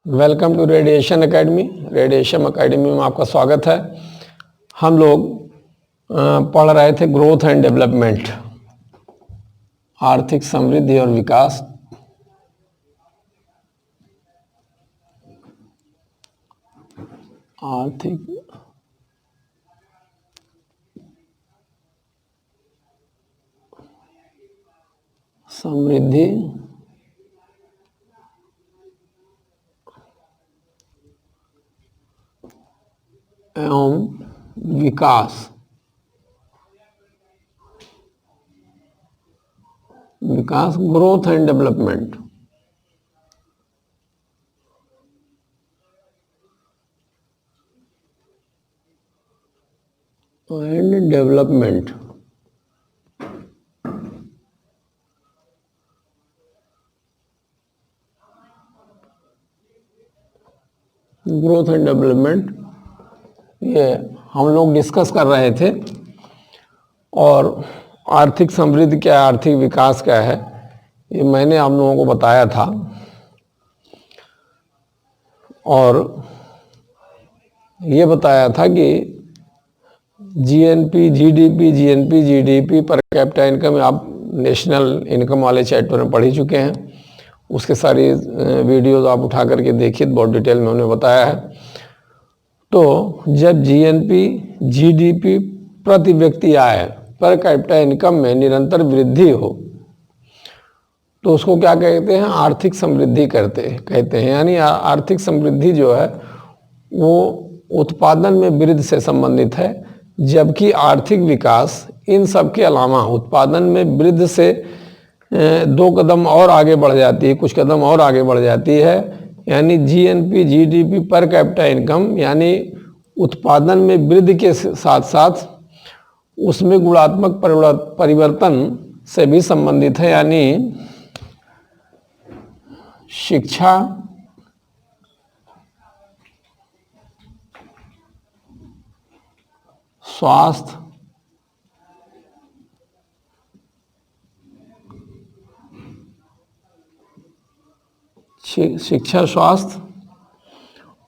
Welcome to radiation academy. Radiation academy में आपका स्वागत है। हम लोग पढ़ रहे थे ग्रोथ एंड डेवलपमेंट, आर्थिक समृद्धि और विकास। आर्थिक समृद्धि एवं विकास। Growth and development. Growth and development ये हम लोग डिस्कस कर रहे थे। और आर्थिक समृद्धि क्या है, आर्थिक विकास क्या है, ये मैंने आप लोगों को बताया था। और ये बताया था कि जीडीपी पर कैपिटा इनकम आप नेशनल इनकम वाले चैप्टर में पढ़ ही चुके हैं। उसके सारी वीडियोज आप उठा करके देखिए, बहुत डिटेल में हमने बताया है। तो जब जीडीपी प्रति व्यक्ति आय पर कैपिटा इनकम में निरंतर वृद्धि हो तो उसको क्या कहते हैं, आर्थिक समृद्धि कहते हैं। यानी आर्थिक समृद्धि जो है वो उत्पादन में वृद्धि से संबंधित है, जबकि आर्थिक विकास इन सब के अलावा उत्पादन में वृद्धि से 2 कदम और आगे बढ़ जाती है, कुछ कदम और आगे बढ़ जाती है। यानी जीडीपी पर कैपिटा इनकम यानी उत्पादन में वृद्धि के साथ साथ उसमें गुणात्मक परिवर्तन से भी संबंधित है। यानी शिक्षा, स्वास्थ्य, स्वास्थ्य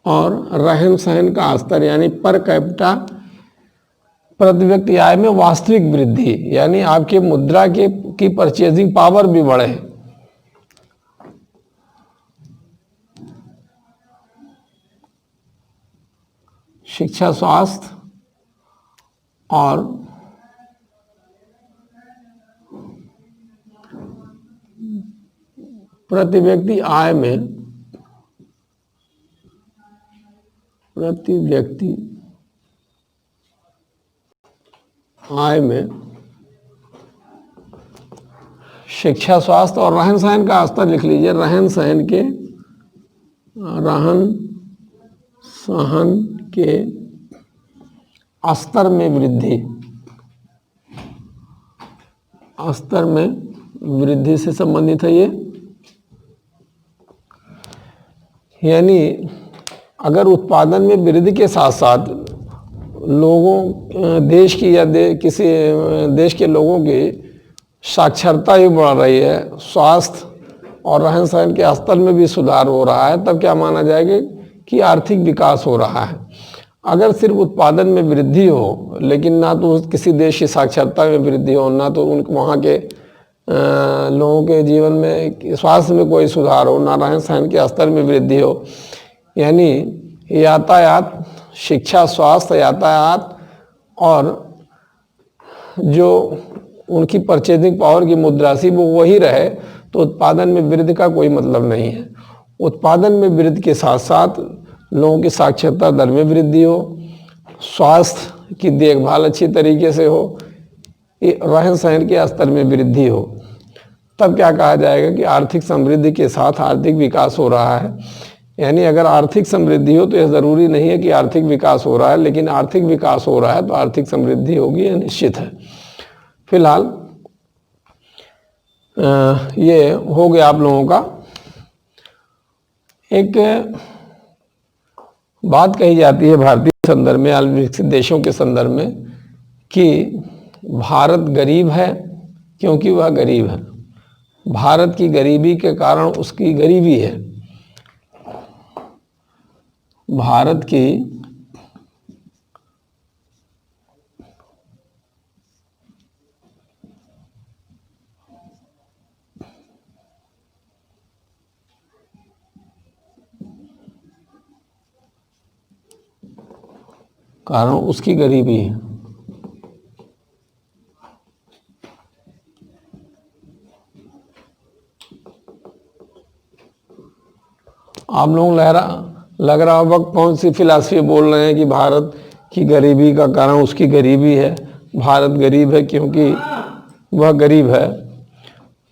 और रहन सहन का स्तर यानी पर कैपिटा प्रति व्यक्ति आय में वास्तविक वृद्धि, यानी आपके मुद्रा की परचेजिंग पावर भी बढ़े। शिक्षा, स्वास्थ्य और प्रति व्यक्ति आय में शिक्षा, स्वास्थ्य और रहन सहन का स्तर लिख लीजिए। रहन सहन के स्तर में वृद्धि से संबंधित है ये। यानी अगर उत्पादन में वृद्धि के साथ साथ देश की या किसी देश के लोगों की साक्षरता भी बढ़ रही है, स्वास्थ्य और रहन सहन के स्तर में भी सुधार हो रहा है, तब क्या माना जाएगा कि आर्थिक विकास हो रहा है। अगर सिर्फ उत्पादन में वृद्धि हो लेकिन ना तो किसी देश की साक्षरता में वृद्धि हो, ना तो वहाँ के लोगों के जीवन में स्वास्थ्य में कोई सुधार हो, ना रहन सहन के स्तर में वृद्धि हो, यानी यातायात, शिक्षा, स्वास्थ्य, यातायात और जो उनकी परचेजिंग पावर की मुद्रासी वो वही रहे, तो उत्पादन में वृद्धि का कोई मतलब नहीं है। उत्पादन में वृद्धि के साथ साथ लोगों की साक्षरता दर में वृद्धि हो, स्वास्थ्य की देखभाल अच्छी तरीके से हो, रहन सहन के स्तर में वृद्धि हो, तब क्या कहा जाएगा कि आर्थिक समृद्धि के साथ आर्थिक विकास हो रहा है। यानी अगर आर्थिक समृद्धि हो तो यह ज़रूरी नहीं है कि आर्थिक विकास हो रहा है, लेकिन आर्थिक विकास हो रहा है तो आर्थिक समृद्धि होगी, यह निश्चित है। फिलहाल ये हो गया आप लोगों का। एक बात कही जाती है भारतीय संदर्भ में, विकसित देशों के संदर्भ में, कि भारत गरीब है क्योंकि वह गरीब है। भारत की गरीबी के कारण उसकी गरीबी है। भारत की कारण उसकी गरीबी है। आप लोग लग रहा होगा कौन सी फिलॉसफी बोल रहे हैं कि भारत की गरीबी का कारण उसकी गरीबी है, भारत गरीब है क्योंकि वह गरीब है।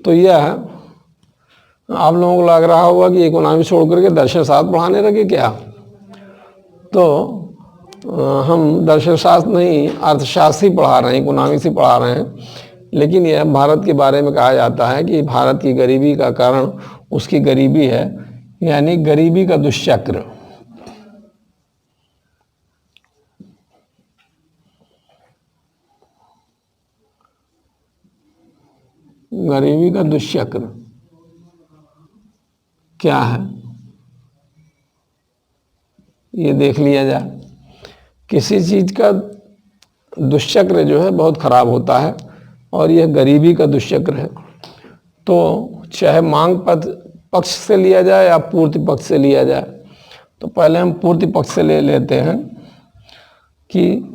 तो यह आप लोगों को लग रहा होगा कि इकोनॉमी छोड़ करके दर्शन शास्त्र पढ़ाने लगे क्या। तो हम दर्शन शास्त्र नहीं, अर्थशास्त्र ही पढ़ा रहे हैं, इकोनॉमिक्स ही पढ़ा रहे हैं। लेकिन यह भारत के बारे में कहा जाता है कि भारत की गरीबी का कारण उसकी गरीबी है, यानी गरीबी का दुष्चक्र। गरीबी का दुष्चक्र क्या है ये देख लिया जाए। किसी चीज का दुष्चक्र जो है बहुत खराब होता है और यह गरीबी का दुष्चक्र है। तो चाहे मांग पक्ष से लिया जाए या पूर्ति पक्ष से लिया जाए, तो पहले हम पूर्ति पक्ष से ले लेते हैं कि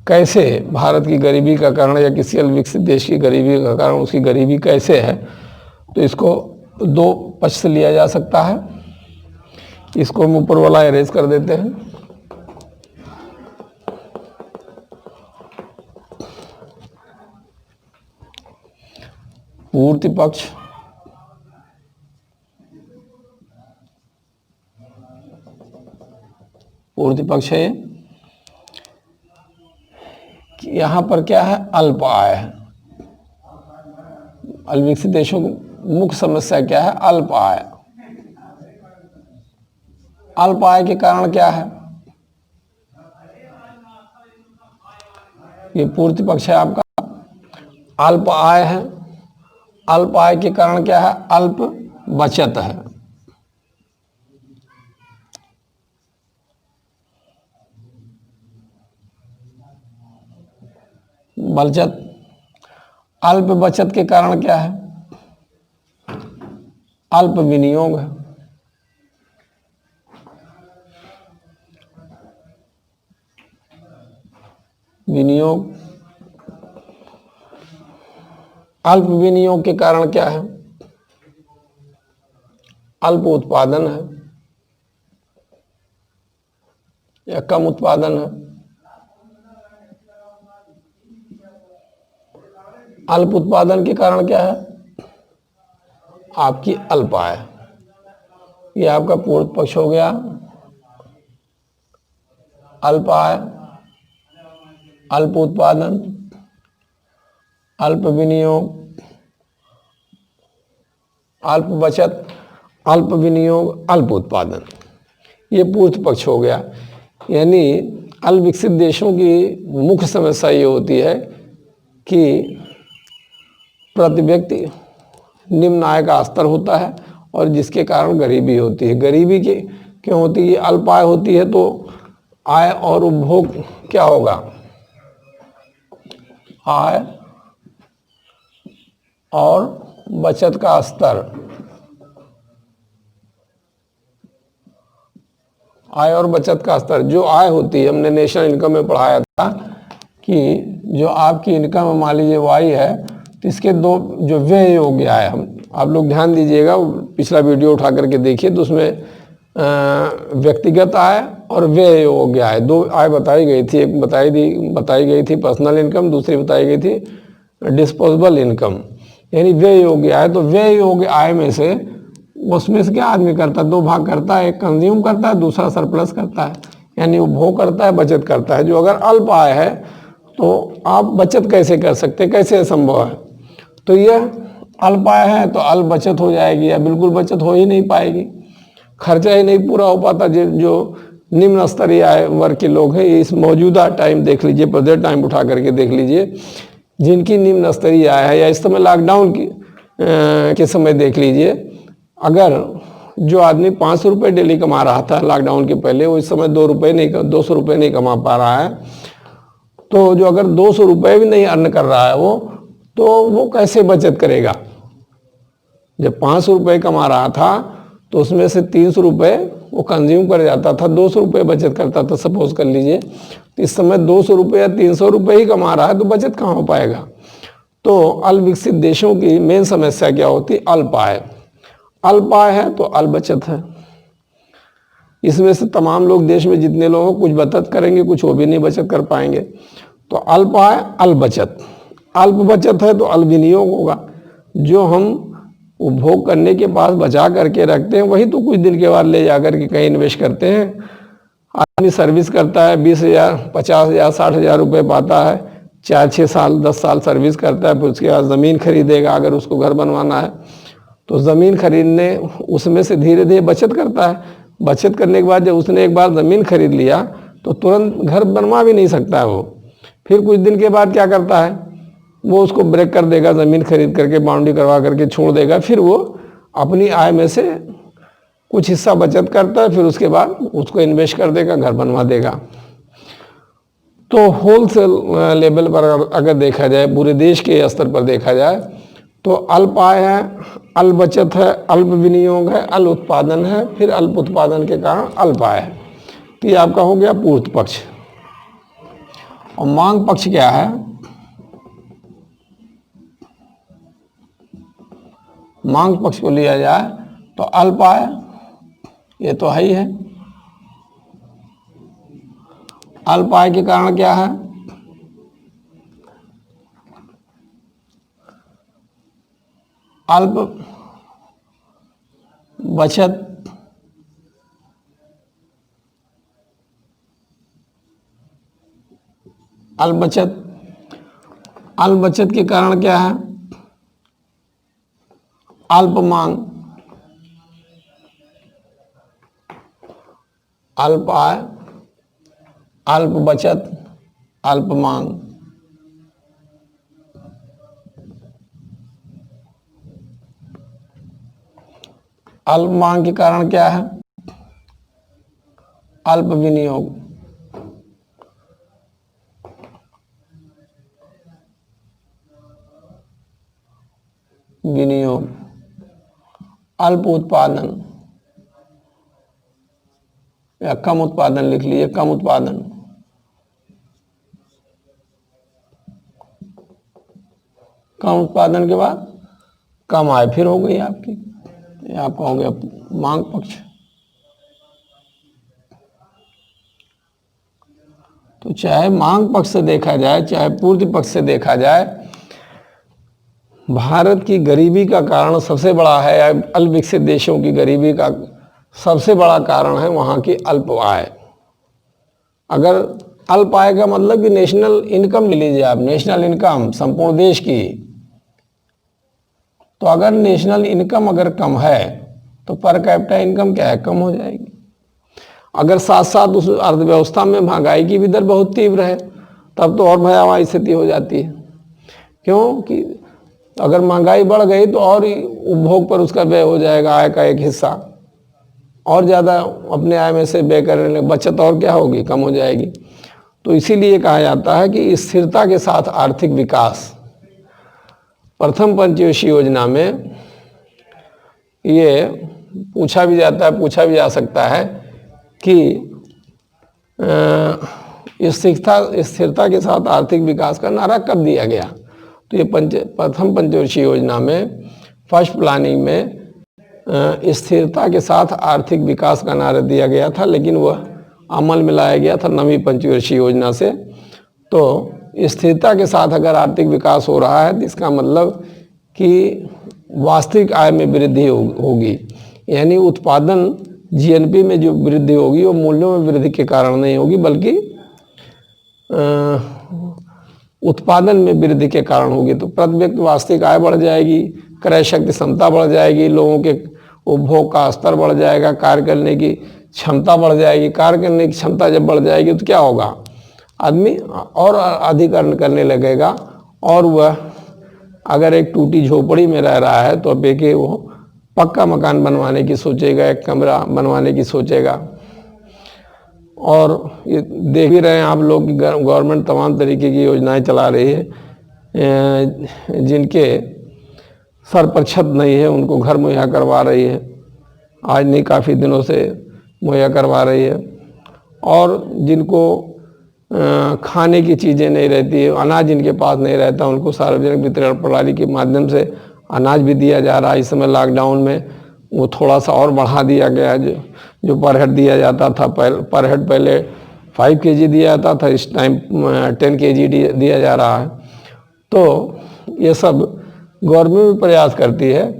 कैसे भारत की गरीबी का कारण या किसी अविकसित देश की गरीबी का कारण उसकी गरीबी कैसे है। तो इसको दो पक्ष से लिया जा सकता है। इसको हम ऊपर वाला इरेज कर देते हैं। पूर्ति पक्ष है कि यहाँ पर क्या है, अल्प आय है। अविकसित देशों की मुख्य समस्या क्या है, अल्प आय। अल्प आय के कारण क्या है, ये पूर्ति पक्ष है आपका। अल्प आय है, अल्प आय के कारण क्या है, अल्प बचत है। बचत, अल्प बचत के कारण क्या है, अल्प विनियोग है। विनियोग, अल्प विनियोग के कारण क्या है, अल्प उत्पादन है या कम उत्पादन है। अल्प उत्पादन के कारण क्या है, आपकी अल्प आय। ये आपका पूर्व पक्ष हो गया। अल्प आय, अल्प उत्पादन, अल्प विनियोग, अल्प बचत, अल्प विनियोग, अल्प उत्पादन, ये पूर्व पक्ष हो गया। यानी अल्पविकसित देशों की मुख्य समस्या ये होती है कि प्रति व्यक्ति निम्न आय का स्तर होता है और जिसके कारण गरीबी होती है। गरीबी के क्यों होती है, अल्प आय होती है तो आय और उपभोग क्या होगा, आय और बचत का स्तर, आय और बचत का स्तर। जो आय होती है, हमने नेशनल इनकम में पढ़ाया था कि जो आपकी इनकम मान लीजिए वाई है, तो इसके दो जो व्यय योग्य आय, हम आप लोग ध्यान दीजिएगा, पिछला वीडियो उठा करके देखिए तो उसमें व्यक्तिगत आय और व्यय योग्य आय, दो आय बताई गई थी। एक बताई गई थी पर्सनल इनकम, दूसरी बताई गई थी डिस्पोजेबल इनकम, यानी व्यय योग्य आय। तो व्यय योग्य आय में से उसमें से क्या आदमी करता है, दो भाग करता है, एक कंज्यूम करता है, दूसरा सरप्लस करता है, यानी उपभोग करता है, बचत करता है। जो अगर अल्प आय है तो आप बचत कैसे कर सकते, कैसे संभव है। तो यह अल्प आय है तो अल्प बचत हो जाएगी या बिल्कुल बचत हो ही नहीं पाएगी, खर्चा ही नहीं पूरा हो पाता। जो निम्न स्तरीय आय वर्ग के लोग हैं, इस मौजूदा टाइम देख लीजिए, प्रेजेंट टाइम उठा करके देख लीजिए, जिनकी निम्न स्तरीय आय है, या इस समय लॉकडाउन के समय देख लीजिए, अगर जो आदमी 500 रुपये डेली कमा रहा था लॉकडाउन के पहले, वो इस समय 200 रुपये नहीं कमा पा रहा है। तो जो अगर 200 रुपये भी नहीं अर्न कर रहा है वो, तो वो कैसे बचत करेगा? जब 500 रुपये कमा रहा था तो उसमें से 300 रुपये वो कंज्यूम कर जाता था, 200 रुपये बचत करता था, सपोज कर लीजिए। इस समय 200 रुपये या 300 रुपये ही कमा रहा है, तो बचत कहाँ हो पाएगा? तो अल्प विकसित देशों की मेन समस्या क्या होती? अल्प आय। अल्प आय है तो अल्प बचत है। इसमें से तमाम लोग, देश में जितने लोग हो, कुछ बचत करेंगे, कुछ वो भी नहीं बचत कर पाएंगे। तो अल्प आय अल्प बचत। अल्प बचत है तो अल्प विनियोग होगा। जो हम उपभोग करने के पास बचा करके रखते हैं, वही तो कुछ दिन के बाद ले जाकर के कहीं इन्वेस्ट करते हैं। आदमी सर्विस करता है, 20,000, 50,000, 60,000 रुपये पाता है, 4-6 साल 10 साल सर्विस करता है, फिर उसके बाद ज़मीन खरीदेगा। अगर उसको घर बनवाना है तो ज़मीन खरीदने, उसमें से धीरे धीरे बचत करता है। बचत करने के बाद जब उसने एक बार ज़मीन खरीद लिया तो तुरंत घर बनवा भी नहीं सकता है वो। फिर कुछ दिन के बाद क्या करता है, वो उसको ब्रेक कर देगा, ज़मीन खरीद करके बाउंड्री करवा करके छोड़ देगा। फिर वो अपनी आय में से कुछ हिस्सा बचत करता है, फिर उसके बाद उसको इन्वेस्ट कर देगा, घर बनवा देगा। तो होलसेल लेवल पर अगर देखा जाए, पूरे देश के स्तर पर देखा जाए, तो अल्प आय है, अल्प बचत है, अल्प विनियोग है, अल्प उत्पादन है, फिर अल्प उत्पादन के कारण अल्प आय है। तो ये आपका हो गया पूर्त पक्ष। और मांग पक्ष क्या है? मांग पक्ष को लिया जाए तो अल्प आय, ये तो है ही है। अल्प आय के कारण क्या है? अल्प बचत, अल्प बचत। अल्प बचत के कारण क्या है? अल्प मांग। अल्प आय, अल्प बचत, अल्प मांग। अल्प मांग के कारण क्या है? अल्प विनियोग। विनियोग। अल्प उत्पादन या कम उत्पादन लिख लीजिए, कम उत्पादन। कम उत्पादन के बाद कम आय फिर हो गई आपकी। ये आपका हो गया मांग पक्ष। तो चाहे मांग पक्ष से देखा जाए, चाहे पूर्ति पक्ष से देखा जाए, भारत की गरीबी का कारण सबसे बड़ा है, अल्प विकसित देशों की गरीबी का सबसे बड़ा कारण है वहाँ की अल्प आय। अगर अल्प आय का मतलब कि नेशनल इनकम ले लीजिए आप, नेशनल इनकम संपूर्ण देश की। तो अगर नेशनल इनकम अगर कम है तो पर कैपिटा इनकम क्या है? कम हो जाएगी। अगर साथ साथ उस अर्थव्यवस्था में महंगाई की भी दर बहुत तीव्र है, तब तो और भयावह स्थिति हो जाती है। क्योंकि अगर महंगाई बढ़ गई तो और ही उपभोग पर उसका व्यय हो जाएगा, आय का एक हिस्सा और ज़्यादा अपने आय में से व्यय करने लगे, बचत और क्या होगी? कम हो जाएगी। तो इसीलिए कहा जाता है कि स्थिरता के साथ आर्थिक विकास। प्रथम पंचवर्षीय योजना में ये पूछा भी जाता है, पूछा भी जा सकता है कि स्थिरता के साथ आर्थिक विकास का नारा कब दिया गया? तो ये प्रथम पंचवर्षीय योजना में, फर्स्ट प्लानिंग में स्थिरता के साथ आर्थिक विकास का नारा दिया गया था, लेकिन वह अमल में लाया गया था नवीं पंचवर्षीय योजना से। तो स्थिरता के साथ अगर आर्थिक विकास हो रहा है तो इसका मतलब कि वास्तविक आय में वृद्धि होगी, यानी उत्पादन जीएनपी में जो वृद्धि होगी वो मूल्यों में वृद्धि के कारण नहीं होगी, बल्कि उत्पादन में वृद्धि के कारण होगी। तो प्रति व्यक्ति वास्तविक आय बढ़ जाएगी, क्रय शक्ति क्षमता बढ़ जाएगी, लोगों के उपभोग का स्तर बढ़ जाएगा, कार्य करने की क्षमता बढ़ जाएगी। कार्य करने की क्षमता जब बढ़ जाएगी तो क्या होगा? आदमी और अधिक अर्न करने लगेगा, और वह अगर एक टूटी झोपड़ी में रह रहा है तो अब देखिए वो पक्का मकान बनवाने की सोचेगा, एक कमरा बनवाने की सोचेगा। और ये देख भी रहे हैं आप लोग, गवर्नमेंट तमाम तरीके की योजनाएं चला रही है। जिनके सर पर छत नहीं है उनको घर मुहैया करवा रही है, आज नहीं काफ़ी दिनों से मुहैया करवा रही है। और जिनको खाने की चीज़ें नहीं रहती है, अनाज जिनके पास नहीं रहता, उनको सार्वजनिक वितरण प्रणाली के माध्यम से अनाज भी दिया जा रहा है। इस समय लॉकडाउन में वो थोड़ा सा और बढ़ा दिया गया है। जो पर हेड दिया जाता था, पर हेड पहले 5 kg दिया जाता था, इस टाइम 10 kg दिया जा रहा है। तो ये सब गवर्नमेंट भी प्रयास करती है।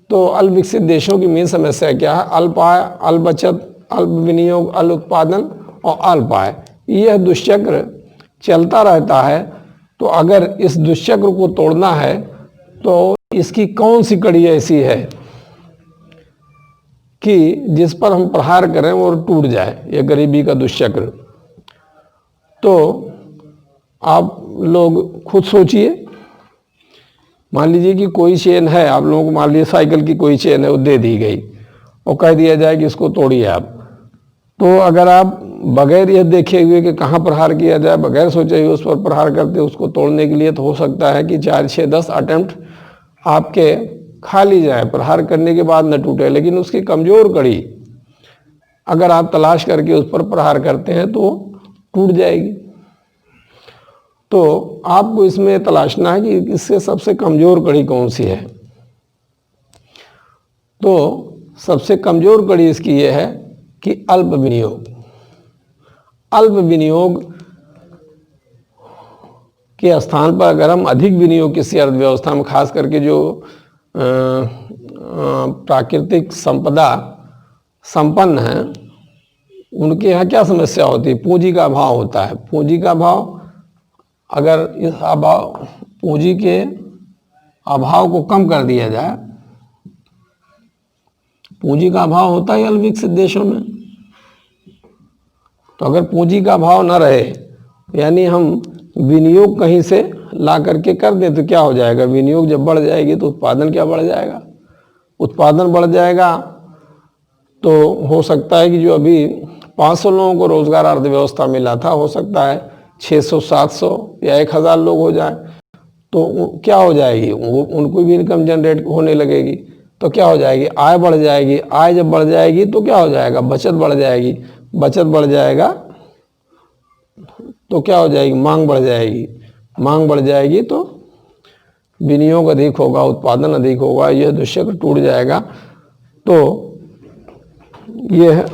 तो अल्प विकसित देशों की मेन समस्या क्या है? अल्प आय, अल्प बचत, अल्प विनियोग, अल्प उत्पादन और अल्प आय। यह दुष्चक्र चलता रहता है। तो अगर इस दुष्चक्र को तोड़ना है तो इसकी कौन सी कड़ी ऐसी है कि जिस पर हम प्रहार करें और टूट जाए ये गरीबी का दुष्चक्र? तो आप लोग खुद सोचिए। मान लीजिए कि कोई चेन है, आप लोगों को मान लीजिए साइकिल की कोई चेन है, वो दे दी गई और कह दिया जाए कि इसको तोड़िए आप। तो अगर आप बगैर यह देखे हुए कि कहाँ प्रहार किया जाए, बगैर सोचे हुए उस पर प्रहार करते उसको तोड़ने के लिए, तो हो सकता है कि 4, 6, 10 अटेम्प्ट आपके खा ली जाए, प्रहार करने के बाद न टूटे। लेकिन उसकी कमज़ोर कड़ी अगर आप तलाश करके उस पर प्रहार करते हैं तो टूट जाएगी। तो आपको इसमें तलाशना है कि इससे सबसे कमज़ोर कड़ी कौन सी है। तो सबसे कमज़ोर कड़ी इसकी यह है कि अल्प विनियोग। अल्प विनियोग के स्थान पर अगर हम अधिक विनियोग किसी अर्थव्यवस्था में, खास करके जो प्राकृतिक संपदा संपन्न हैं, उनके यहाँ क्या समस्या होती है? पूंजी का अभाव होता है। पूंजी का अभाव, अगर इस अभाव, पूंजी के अभाव को कम कर दिया जाए, पूंजी का अभाव होता है अल्प विकसित देशों में। तो अगर पूंजी का अभाव न रहे, यानी हम विनियोग कहीं से ला करके कर दें, तो क्या हो जाएगा? विनियोग जब बढ़ जाएगी तो उत्पादन क्या बढ़ जाएगा? उत्पादन बढ़ जाएगा तो हो सकता है कि जो अभी 500 लोगों को रोजगार अर्थव्यवस्था मिला था, हो सकता है 600, 700 या 1000 लोग हो जाए। तो क्या हो जाएगी? उनको भी इनकम जनरेट होने लगेगी। तो क्या हो जाएगी? आय बढ़ जाएगी। आय जब बढ़ जाएगी तो क्या हो जाएगा? बचत बढ़ जाएगी। बचत बढ़ जाएगा तो क्या हो जाएगी? मांग बढ़ जाएगी। मांग बढ़ जाएगी तो विनियोग अधिक होगा, उत्पादन अधिक होगा, यह दुष्चक्र टूट जाएगा। तो यह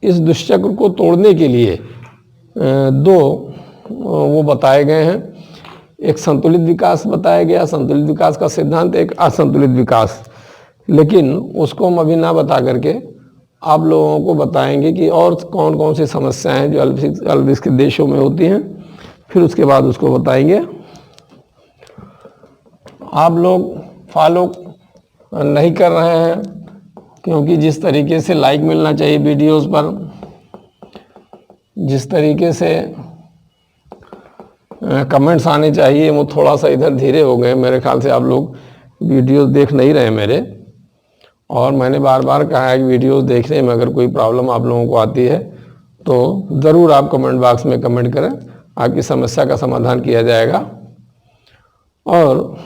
इस दुष्चक्र को तोड़ने के लिए दो वो बताए गए हैं। एक संतुलित विकास बताया गया, संतुलित विकास का सिद्धांत, एक असंतुलित विकास। लेकिन उसको हम अभी ना बता करके आप लोगों को बताएंगे कि और कौन कौन सी समस्याएं जो अल्प विकसित देशों में होती हैं, फिर उसके बाद उसको बताएंगे। आप लोग फॉलो नहीं कर रहे हैं क्योंकि जिस तरीके से लाइक मिलना चाहिए वीडियोस पर, जिस तरीके से कमेंट्स आने चाहिए, वो थोड़ा सा इधर धीरे हो गए। मेरे ख्याल से आप लोग वीडियोस देख नहीं रहे मेरे। और मैंने बार बार कहा है कि वीडियोस देखने में अगर कोई प्रॉब्लम आप लोगों को आती है तो ज़रूर आप कमेंट बॉक्स में कमेंट करें, आपकी समस्या का समाधान किया जाएगा। और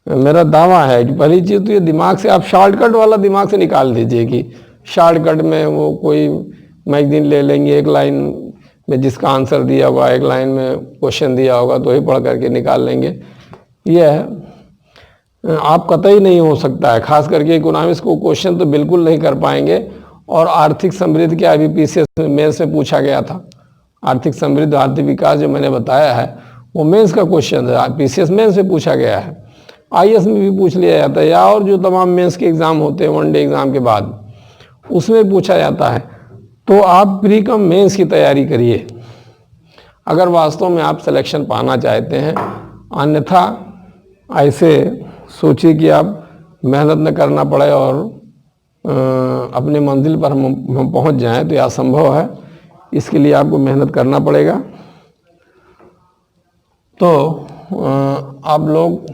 मेरा दावा है कि पहली चीज़ तो ये दिमाग से आप शॉर्टकट वाला दिमाग से निकाल दीजिए कि शॉर्टकट में वो कोई मैगजीन ले लेंगे, एक लाइन में जिसका आंसर दिया होगा, एक लाइन में क्वेश्चन दिया होगा तो ही पढ़ करके निकाल लेंगे। यह आप कतई नहीं हो सकता है। खास करके इकोनॉमिक्स को क्वेश्चन तो बिल्कुल नहीं कर पाएंगे। और आर्थिक समृद्धि क्या अभी पीसीएस मेंस में पूछा गया था। आर्थिक समृद्धि, आर्थिक विकास जो मैंने बताया है वो मेंस का क्वेश्चन है, पीसीएस मेंस में पूछा गया है। आईएएस में भी पूछ लिया जाता है, या और जो तमाम मेंस के एग्ज़ाम होते हैं वनडे एग्ज़ाम के बाद, उसमें पूछा जाता है। तो आप प्री कम मेंस की तैयारी करिए अगर वास्तव में आप सिलेक्शन पाना चाहते हैं। अन्यथा ऐसे सोचिए कि आप मेहनत न करना पड़े और अपने मंजिल पर हम पहुंच जाएं, तो यह असंभव है। इसके लिए आपको मेहनत करना पड़ेगा। तो आप लोग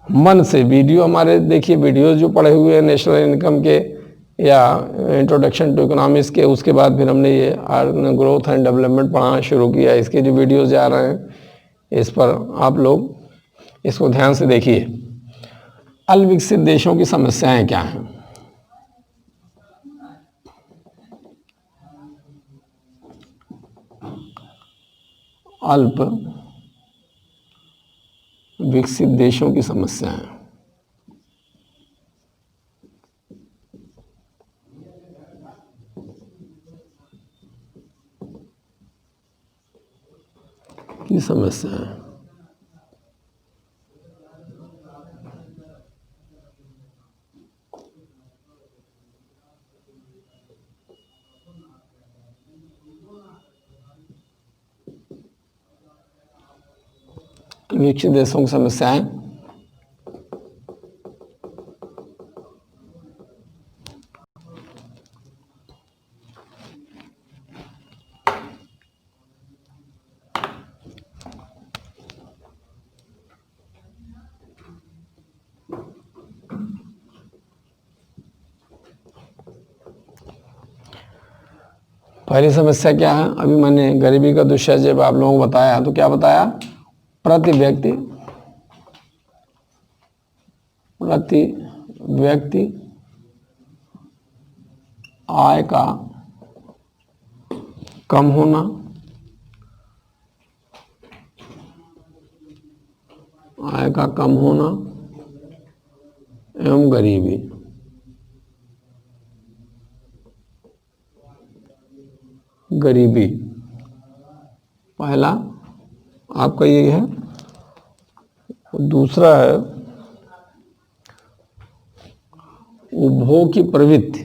मन से वीडियो हमारे देखिए, वीडियो जो पढ़े हुए हैं नेशनल इनकम के या इंट्रोडक्शन टू इकोनॉमिक्स के, उसके बाद फिर हमने ये ग्रोथ एंड डेवलपमेंट पढ़ाना शुरू किया। इसके जो वीडियोज जा रहे हैं इस पर आप लोग इसको ध्यान से देखिए। अल्पविकसित देशों की समस्याएं क्या हैं? अल्प विकसित देशों की समस्याएं। की समस्या है। विकसित देशों की समस्याएं पहली समस्या क्या है? अभी मैंने गरीबी का दुष्य जब आप लोगों को बताया तो क्या बताया? प्रति व्यक्ति आय का कम होना, आय का कम होना एवं गरीबी। पहला आपका ये है। दूसरा है उपभोग की प्रवृत्ति।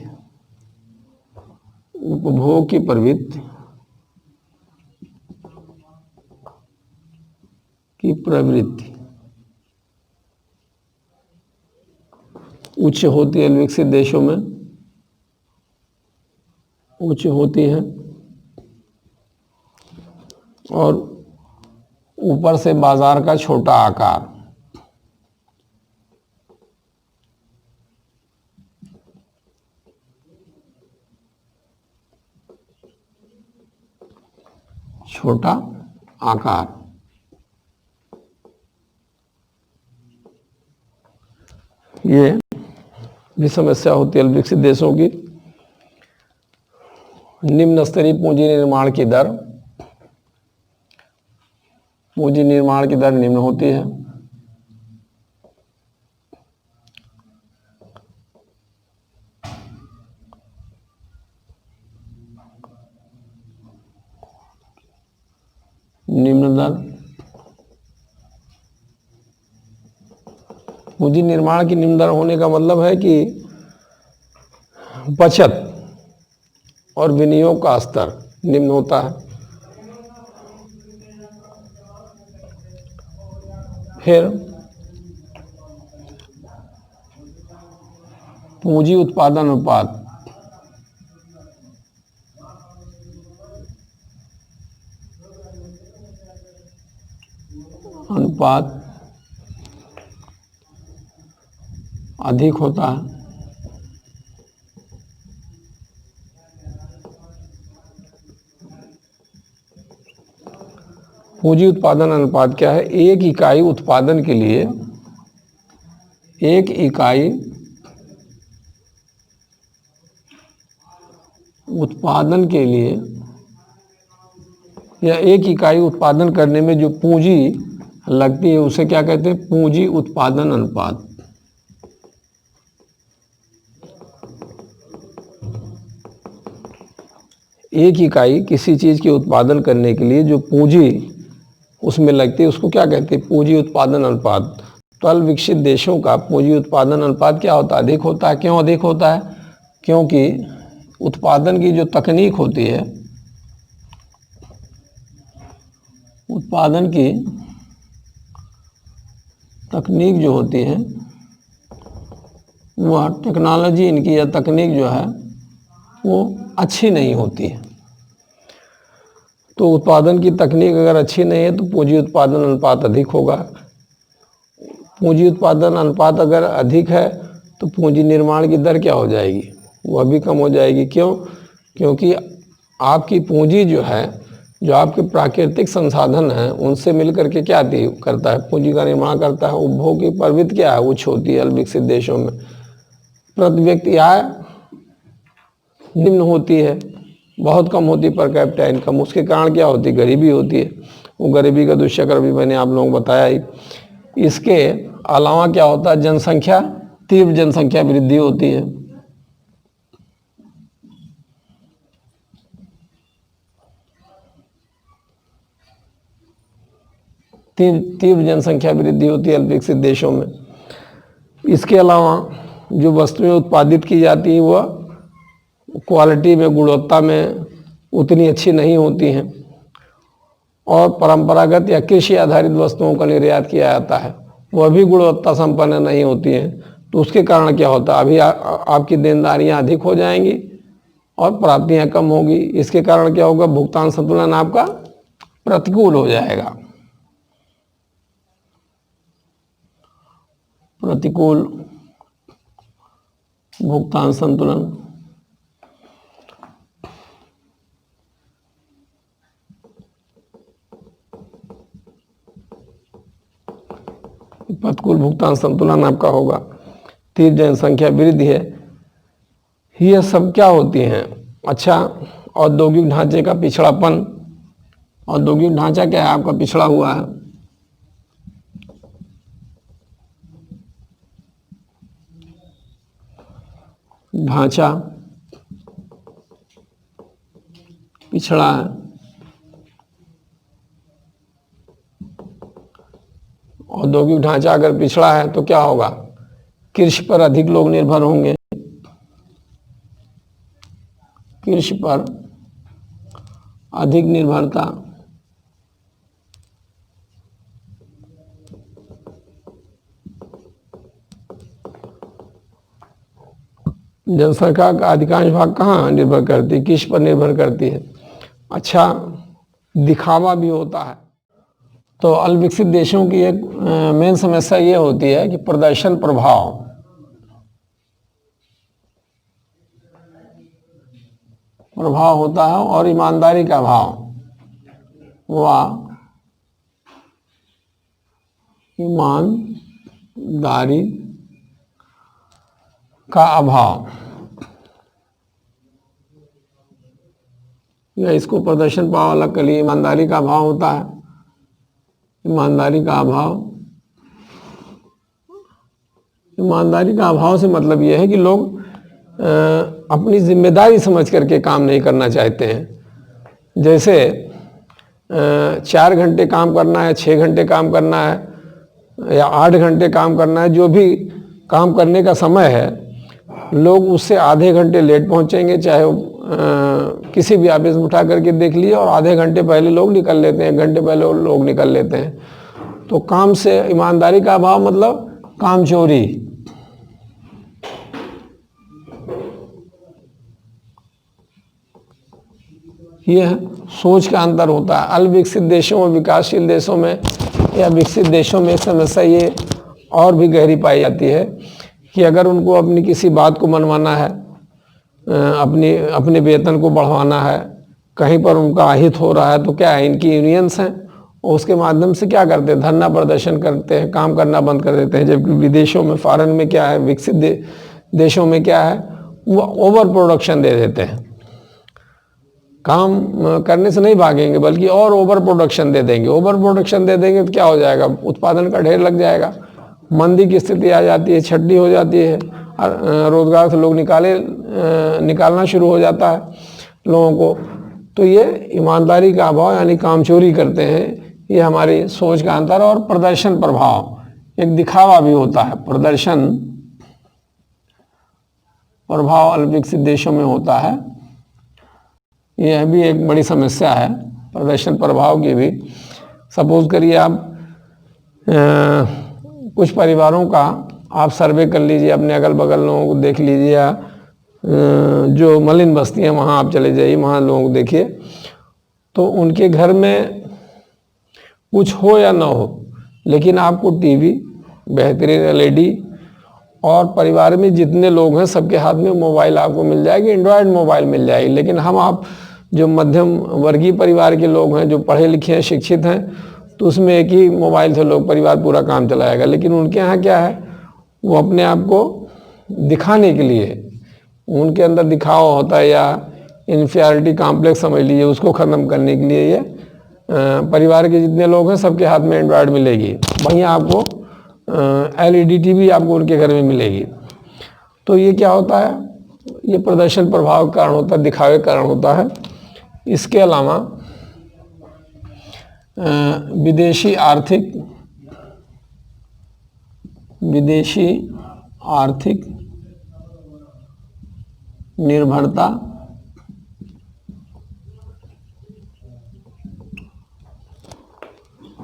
उच्च होती है विकसित देशों में, उच्च होती है, और ऊपर से बाजार का छोटा आकार। छोटा आकार। ये भी समस्या होती है विकसित देशों की। निम्न स्तरीय पूंजी निर्माण की दर। पूंजी निर्माण की दर निम्न होती है। निम्न दर। पूंजी निर्माण की निम्न दर होने का मतलब है कि बचत और विनियोग का स्तर निम्न होता है। फिर पूंजी उत्पादन अनुपात अधिक होता है। पूंजी उत्पादन अनुपात क्या है? एक इकाई उत्पादन के लिए, एक इकाई उत्पादन के लिए या एक इकाई उत्पादन करने में जो पूंजी लगती है उसे क्या कहते हैं? पूंजी उत्पादन अनुपात। एक इकाई किसी चीज के उत्पादन करने के लिए जो पूंजी उसमें लगती है उसको क्या कहते हैं? पूंजी उत्पादन अनुपात। तो अल्प विकसित देशों का पूंजी उत्पादन अनुपात क्या होता है? अधिक होता है। क्यों अधिक होता है? क्योंकि उत्पादन की जो तकनीक होती है, उत्पादन की तकनीक जो होती है वह टेक्नोलॉजी इनकी या तकनीक जो है वो अच्छी नहीं होती है। तो उत्पादन की तकनीक अगर अच्छी नहीं है तो पूंजी उत्पादन अनुपात अधिक होगा। पूंजी उत्पादन अनुपात अगर अधिक है तो पूंजी निर्माण की दर क्या हो जाएगी, वह भी कम हो जाएगी। क्यों? क्योंकि आपकी पूंजी जो है, जो आपके प्राकृतिक संसाधन हैं, उनसे मिलकर के क्या करता है, पूंजी का निर्माण करता है। उपभोग की प्रवृत्ति क्या है, उच्च होती है अल्प विकसित देशों में। प्रति व्यक्ति आय निम्न होती है, बहुत कम होती है पर कैपिटा इनकम। उसके कारण क्या होती है, गरीबी होती है। वो गरीबी का दुष्चक्र भी मैंने आप लोगों को बताया ही। इसके अलावा क्या होता है, जनसंख्या, तीव्र जनसंख्या वृद्धि होती है। तीव्र जनसंख्या वृद्धि होती है अल्प विकसित देशों में। इसके अलावा जो वस्तुएं उत्पादित की जाती हैं वह क्वालिटी में, गुणवत्ता में उतनी अच्छी नहीं होती हैं, और परंपरागत या कृषि आधारित वस्तुओं का निर्यात किया जाता है, वह भी गुणवत्ता संपन्न नहीं होती हैं। तो उसके कारण क्या होता है, अभी आपकी देनदारियां अधिक हो जाएंगी और प्राप्तियां कम होगी। इसके कारण क्या होगा, भुगतान संतुलन आपका प्रतिकूल हो जाएगा। प्रतिकूल भुगतान संतुलन। प्रतिकूल भुगतान संतुलन आपका होगा। तीव्र जनसंख्या वृद्धि है, ये सब क्या होती हैं। अच्छा, औद्योगिक ढांचे का पिछड़ापन। औद्योगिक ढांचा क्या है, आपका पिछड़ा हुआ है। ढांचा पिछड़ा है। औद्योगिक ढांचा अगर पिछड़ा है तो क्या होगा, कृषि पर अधिक लोग निर्भर होंगे। कृषि पर अधिक निर्भरता, जनसंख्या का अधिकांश भाग कहाँ निर्भर करती है, कृषि पर निर्भर करती है। अच्छा, दिखावा भी होता है। तो अल्प विकसित देशों की एक मेन समस्या ये होती है कि प्रदर्शन प्रभाव। प्रभाव होता है और ईमानदारी का अभाव, वह ईमानदारी का अभाव, या इसको प्रदर्शन पाव अलग कर लिए, ईमानदारी का अभाव होता है। ईमानदारी का अभाव, ईमानदारी का अभाव से मतलब यह है कि लोग अपनी जिम्मेदारी समझ करके काम नहीं करना चाहते हैं। जैसे 4 घंटे काम करना है, 6 घंटे काम करना है या 8 घंटे काम करना है, जो भी काम करने का समय है, लोग उससे आधे घंटे लेट पहुंचेंगे। चाहे किसी भी ऑफिस में उठा करके देख लिए, और आधे घंटे पहले लोग निकल लेते हैं, 1 घंटे पहले लोग निकल लेते हैं। तो काम से ईमानदारी का अभाव मतलब काम चोरी। यह सोच का अंतर होता है। अल्प विकसित देशों और विकासशील देशों में या विकसित देशों में समस्या ये और भी गहरी पाई जाती है कि अगर उनको अपनी किसी बात को मनवाना है, अपने वेतन को बढ़वाना है, कहीं पर उनका अहित हो रहा है, तो क्या है, इनकी यूनियंस हैं, और उसके माध्यम से क्या करते हैं, धरना प्रदर्शन करते हैं, काम करना बंद कर देते हैं। जबकि विदेशों में, फॉरेन में क्या है, विकसित देशों में क्या है, वो ओवर प्रोडक्शन दे देते हैं। काम करने से नहीं भागेंगे, बल्कि और ओवर प्रोडक्शन दे देंगे। ओवर प्रोडक्शन दे देंगे तो क्या हो जाएगा, उत्पादन का ढेर लग जाएगा, मंदी की स्थिति आ जाती है, छट्टी हो जाती है, रोजगार से लोग निकालना शुरू हो जाता है लोगों को। तो ये ईमानदारी का अभाव यानी काम चोरी करते हैं, ये हमारी सोच का अंतर। और प्रदर्शन प्रभाव, एक दिखावा भी होता है। प्रदर्शन प्रभाव अल्प विकसित देशों में होता है, यह भी एक बड़ी समस्या है, प्रदर्शन प्रभाव की भी। सपोज करिए आप कुछ परिवारों का आप सर्वे कर लीजिए, अपने अगल बगल लोगों को देख लीजिए, या जो मलिन बस्ती हैं वहाँ आप चले जाइए, वहाँ लोगों को देखिए, तो उनके घर में कुछ हो या ना हो, लेकिन आपको टीवी, बेहतरीन एलईडी, और परिवार में जितने लोग हैं सबके हाथ में मोबाइल आपको मिल जाएगी, एंड्रॉयड मोबाइल मिल जाएगी। लेकिन हम आप जो मध्यम वर्गीय परिवार के लोग हैं, जो पढ़े लिखे हैं, शिक्षित हैं, तो उसमें एक ही मोबाइल से लोग परिवार पूरा काम चलाएगा। लेकिन उनके यहाँ क्या है, वो अपने आप को दिखाने के लिए, उनके अंदर दिखावा होता है या इन्फीरियरिटी कॉम्प्लेक्स समझ लीजिए, उसको ख़त्म करने के लिए ये परिवार के जितने लोग हैं सबके हाथ में एंड्रॉयड मिलेगी। वहीं आपको एलईडी टीवी आपको उनके घर में मिलेगी। तो ये क्या होता है, ये प्रदर्शन प्रभाव के कारण होता है, दिखावे के कारण होता है। इसके अलावा विदेशी आर्थिक निर्भरता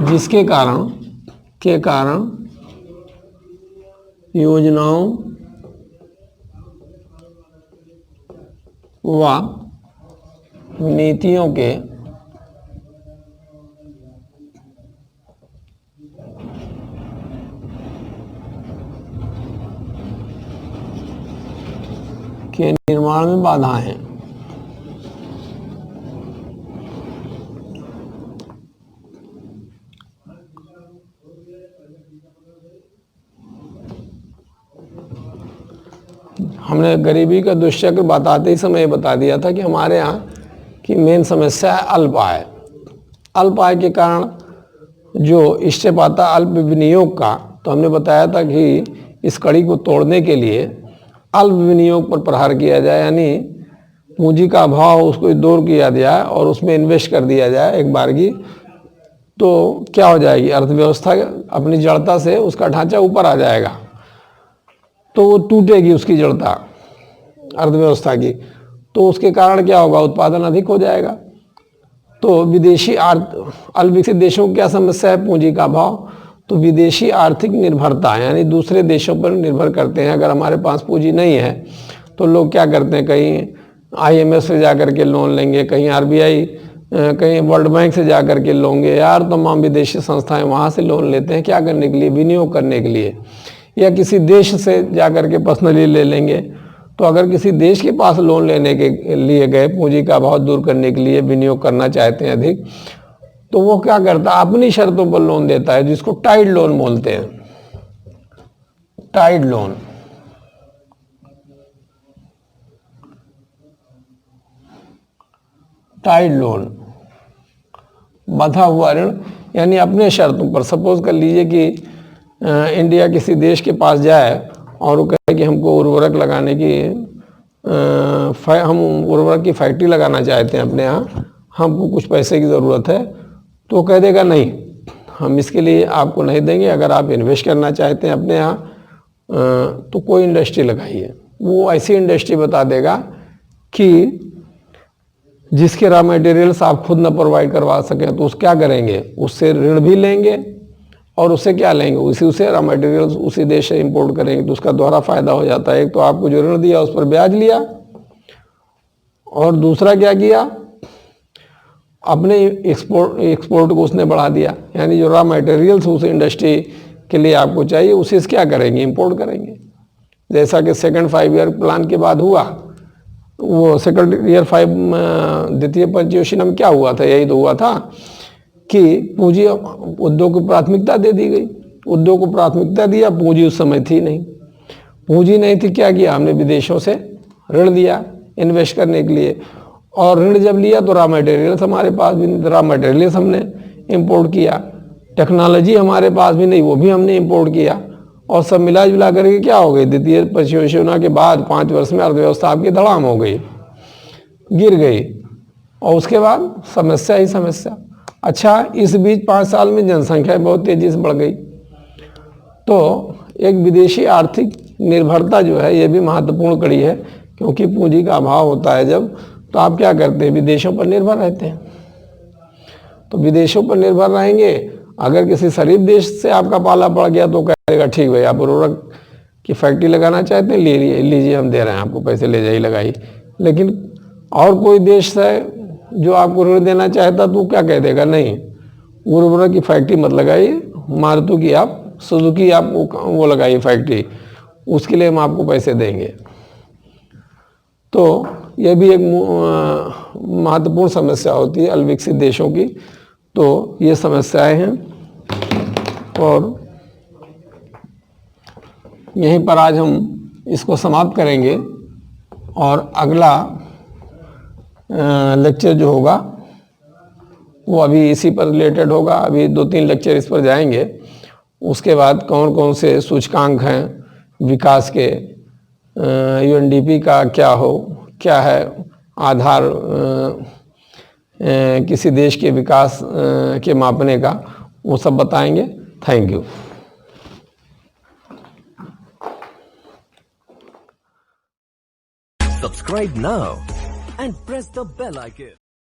जिसके कारण योजनाओं व नीतियों के निर्माण में बाधाएं हैं। हमने गरीबी का दुष्चक्र बताते ही समय बता दिया था कि हमारे यहाँ की मेन समस्या है अल्प आय। अल्प आय के कारण जो इससे पाता अल्प विनियोग का, तो हमने बताया था कि इस कड़ी को तोड़ने के लिए अल्प विनियोग पर प्रहार किया जाए, यानी पूंजी का अभाव उसको दूर किया जाए और उसमें इन्वेस्ट कर दिया जाए एक बार की। तो क्या हो जाएगी, अर्थव्यवस्था अपनी जड़ता से उसका ढांचा ऊपर आ जाएगा, तो वो टूटेगी उसकी जड़ता अर्थव्यवस्था की। तो उसके कारण क्या होगा, उत्पादन अधिक हो जाएगा। तो विदेशी अल्प विकसित देशों की क्या समस्या है, पूंजी का अभाव। तो विदेशी आर्थिक निर्भरता, यानी दूसरे देशों पर निर्भर करते हैं। अगर हमारे पास पूंजी नहीं है तो लोग क्या करते हैं, कहीं IMF से जा कर के लोन लेंगे, कहीं RBI, कहीं वर्ल्ड बैंक से जा कर के लोगे, यार तमाम विदेशी संस्थाएं वहाँ से लोन लेते हैं। क्या करने के लिए, विनियोग करने के लिए, या किसी देश से जा कर के पर्सनली ले लेंगे। तो अगर किसी देश के पास लोन लेने के लिए गए, पूंजी का अभाव दूर करने के लिए विनियोग करना चाहते हैं अधिक, तो वो क्या करता है, अपनी शर्तों पर लोन देता है, जिसको टाइड लोन बोलते हैं। टाइड लोन, टाइड लोन, बंधा हुआ ऋण, यानी अपने शर्तों पर। सपोज कर लीजिए कि इंडिया किसी देश के पास जाए और वो कहे कि हमको उर्वरक लगाने की, हम उर्वरक की फैक्ट्री लगाना चाहते हैं अपने यहाँ, हमको कुछ पैसे की ज़रूरत है। तो कह देगा नहीं, हम इसके लिए आपको नहीं देंगे। अगर आप इन्वेस्ट करना चाहते हैं अपने यहाँ तो कोई इंडस्ट्री लगाइए। वो ऐसी इंडस्ट्री बता देगा कि जिसके रॉ मटेरियल्स आप खुद न प्रोवाइड करवा सकें। तो उस क्या करेंगे, उससे ऋण भी लेंगे और उससे क्या लेंगे, उसे रॉ मटेरियल्स उसी देश से इंपोर्ट करेंगे। तो उसका दोहरा फायदा हो जाता है। एक तो आपको जो ऋण दिया उस पर ब्याज लिया, और दूसरा क्या किया, अपने एक्सपोर्ट को उसने बढ़ा दिया। यानी जो रॉ मटेरियल्स उस इंडस्ट्री के लिए आपको चाहिए उसे क्या करेंगे, इंपोर्ट करेंगे। जैसा कि सेकंड 5 ईयर प्लान के बाद हुआ, वो सेकंड ईयर 5 द्वितीय पंचयोजन क्या हुआ था, यही तो हुआ था कि पूंजी उद्योग को प्राथमिकता दे दी गई। उद्योग को प्राथमिकता दिया, पूंजी उस समय थी नहीं। पूंजी नहीं थी, क्या किया हमने, विदेशों से ऋण लिया इन्वेस्ट करने के लिए। और ऋण जब लिया तो रॉ मटेरियल्स हमारे पास भी नहीं, रॉ मटेरियल्स हमने इंपोर्ट किया। टेक्नोलॉजी हमारे पास भी नहीं, वो भी हमने इंपोर्ट किया। और सब मिला जुला करके क्या हो गई, द्वितीय परियोजना के बाद 5 वर्ष में अर्थव्यवस्था आपकी धड़ाम हो गई, गिर गई। और उसके बाद समस्या ही समस्या। अच्छा, इस बीच 5 साल में जनसंख्या बहुत तेजी से बढ़ गई। तो एक विदेशी आर्थिक निर्भरता जो है ये भी महत्वपूर्ण कड़ी है, क्योंकि पूंजी का अभाव होता है जब, तो आप क्या करते हैं, विदेशों पर निर्भर रहते हैं। तो विदेशों पर निर्भर रहेंगे, अगर किसी शरीफ देश से आपका पाला पड़ गया तो कहेगा ठीक भाई, आप उर्वरक की फैक्ट्री लगाना चाहते हैं, ले लीजिए, हम दे रहे हैं आपको पैसे, ले जाइए लगाइए। लेकिन और कोई देश है जो आपको ऋण देना चाहता तो क्या कह देगा, नहीं, उर्वरक की फैक्ट्री मत लगाइए, मारुति की आप सुजुकी आपको वो लगाइए फैक्ट्री, उसके लिए हम आपको पैसे देंगे। तो यह भी एक महत्वपूर्ण समस्या होती है अल्पविकसित देशों की। तो ये समस्याएं हैं और यहीं पर आज हम इसको समाप्त करेंगे और अगला लेक्चर जो होगा वो अभी इसी पर रिलेटेड होगा। अभी 2-3 लेक्चर इस पर जाएंगे। उसके बाद कौन कौन से सूचकांक हैं विकास के, यूएनडीपी का क्या है आधार किसी देश के विकास के मापने का, वो सब बताएंगे। Thank you. Subscribe now and press the bell icon.